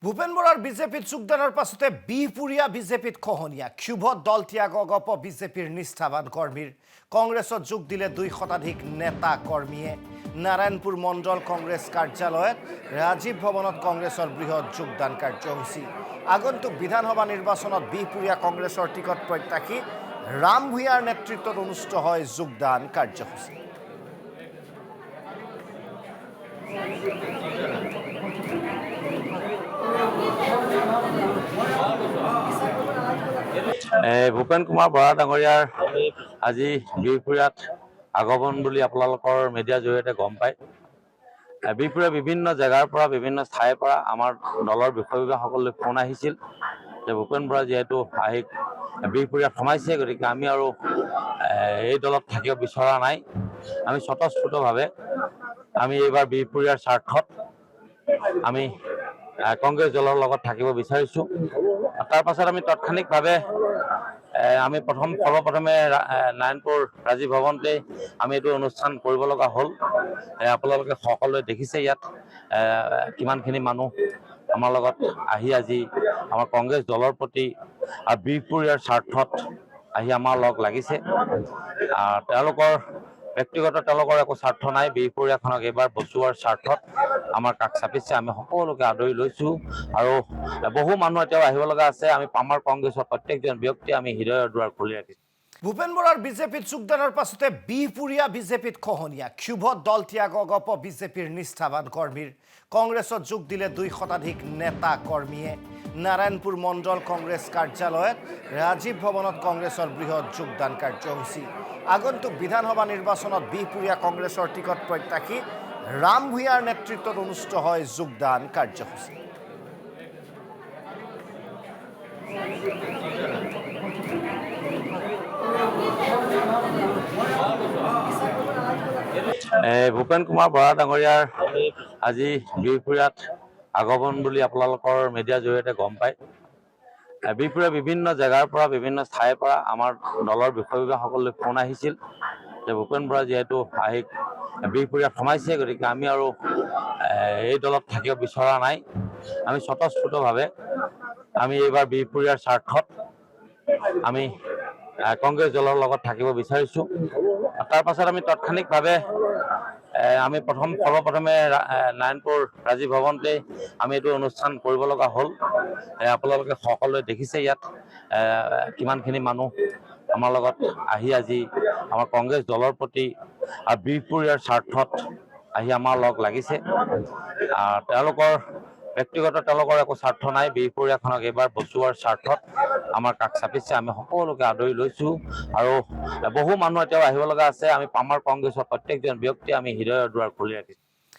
ভূপেন বৰাৰ বিজেপিত যোগদানৰ পাছতে বিহপুৰীয়া বিজেপিত খহনীয়া ক্ষোভত দল ত্যাগ অগপ বিজেপিৰ নিষ্ঠাবান কৰ্মীৰ কংগ্ৰেছত যোগ দিলে 2 শতাধিক নেতা কৰ্মীয়ে নাৰায়ণপুৰ মণ্ডল কংগ্ৰেছ কাৰ্যালয়ত ৰাজীৱ ভৱনত কংগ্ৰেছৰ বৃহৎ যোগদান কাৰ্যসূচী আগন্তুক বিধানসভা নিৰ্বাচনত বিহপুৰীয়া কংগ্ৰেছৰ টিকট প্ৰত্যাশী ৰাম ভূঞাৰ নেতৃত্বত অনুষ্ঠিত হয় যোগদান কাৰ্যসূচী। ভূপেন কুমাৰ বৰা ডাঙৰীয়াৰ আজি বিহপুৰীয়াত আগমন বুলি আপোনালোকৰ মিডিয়াৰ জৰিয়তে গম পায়। বিহপুৰীয়া বিভিন্ন জেগাৰ পৰা বিভিন্ন ঠাইৰ পৰা আমাৰ দলৰ বিষয়ববীয়াসকললৈ ফোন আহিছিল যে ভূপেন বৰা যিহেতু আহি বিহপুৰীয়াত সোমাইছে, গতিকে আমি আৰু এই দলত থাকিব বিচৰা নাই। আমি স্বতঃস্ফূৰ্তভাৱে আমি এইবাৰ বিহপুৰীয়াৰ স্বাৰ্থত আমি কংগ্ৰেছ দলৰ লগত থাকিব বিচাৰিছোঁ। তাৰ পাছত আমি তাৎক্ষণিকভাৱে আমি সৰ্বপ্ৰথমে নাৰায়ণপুৰ ৰাজীৱ ভৱনতে আমি এইটো অনুষ্ঠান কৰিব লগা হ'ল। আপোনালোকে সকলোৱে দেখিছে ইয়াত কিমানখিনি মানুহ আমাৰ লগত আহি আজি আমাৰ কংগ্ৰেছ দলৰ প্ৰতি বিহপুৰীয়াৰ স্বাৰ্থত আহি আমাৰ লগ লাগিছে। তেওঁলোকৰ ব্যক্তিগত একো স্বাৰ্থ নাই, বিহপুৰীয়াখনক এইবাৰ বচোৱাৰ স্বাৰ্থত আমাৰ কাষ চাপিছে। আমি সকলোকে আদৰি লৈছোঁ আৰু বহু মানুহ এতিয়াও আহিব লগা আছে। আমি আমাৰ কংগ্ৰেছৰ প্ৰত্যেকজন ব্যক্তি আমি হৃদয়ৰ দুৱাৰ খুলি ৰাখিছোঁ। ভূপেন বৰাৰ বিজেপিত যোগদানৰ পাছতে বিহপুৰীয়া বিজেপিত খহনীয়া ক্ষোভত দল ত্যাগ অগপ বিজেপিৰ নিষ্ঠাবান কৰ্মীৰ কংগ্ৰেছত যোগ দিলে 2 শতাধিক নেতা কৰ্মীয়ে নাৰায়ণপুৰ মণ্ডল কংগ্ৰেছ কাৰ্যালয়ত ৰাজীৱ ভৱনত কংগ্ৰেছৰ বৃহৎ যোগদান কাৰ্যসূচী আগন্তুক বিধানসভা নিৰ্বাচনত বিহপুৰীয়া কংগ্ৰেছৰ টিকট প্ৰত্যাশী ৰাম ভূঞাৰ নেতৃত্বত অনুষ্ঠিত হয় যোগদান কাৰ্যসূচী। ভূপেন কুমাৰ বৰা ডাঙৰীয়াৰ আজি বিহপুৰীয়াত আগমন বুলি আপোনালোকৰ মিডিয়াৰ জৰিয়তে গম পায়। বিহপুৰীয়া বিভিন্ন জেগাৰ পৰা বিভিন্ন ঠাইৰ পৰা আমাৰ দলৰ বিষয়ববীয়াসকললৈ ফোন আহিছিল যে ভূপেন বৰা যিহেতু আহি বিহপুৰীয়াত সোমাইছে, গতিকে আমি আৰু এই দলত থাকিব বিচৰা নাই। আমি স্বতঃস্ফূৰ্তভাৱে আমি এইবাৰ বিহপুৰীয়াৰ স্বাৰ্থত আমি কংগ্ৰেছ দলৰ লগত থাকিব বিচাৰিছোঁ। তাৰ পাছত আমি তাৎক্ষণিকভাৱে আমি সৰ্বপ্ৰথমে নাৰায়ণপুৰ ৰাজীৱ ভৱনতে আমি এইটো অনুষ্ঠান কৰিব লগা হ'ল। আপোনালোকে সকলোৱে দেখিছে ইয়াত কিমানখিনি মানুহ আমাৰ লগত আহি আজি আমাৰ কংগ্ৰেছ দলৰ প্ৰতি বিহপুৰীয়াৰ স্বাৰ্থত আহি আমাৰ লগ লাগিছে। তেওঁলোকৰ ব্যক্তিগত একো স্বাৰ্থ নাই, বিহপুৰীয়াখনক এইবাৰ বচোৱাৰ স্বাৰ্থত আমাৰ কাষ চাপিছে। আমি সকলোকে আদৰি লৈছোঁ আৰু বহু মানুহ এতিয়াও আহিব লগা আছে। আমি আমাৰ কংগ্ৰেছৰ প্ৰত্যেকজন ব্যক্তি আমি হৃদয়ৰ দুৱাৰ খুলি ৰাখিছোঁ।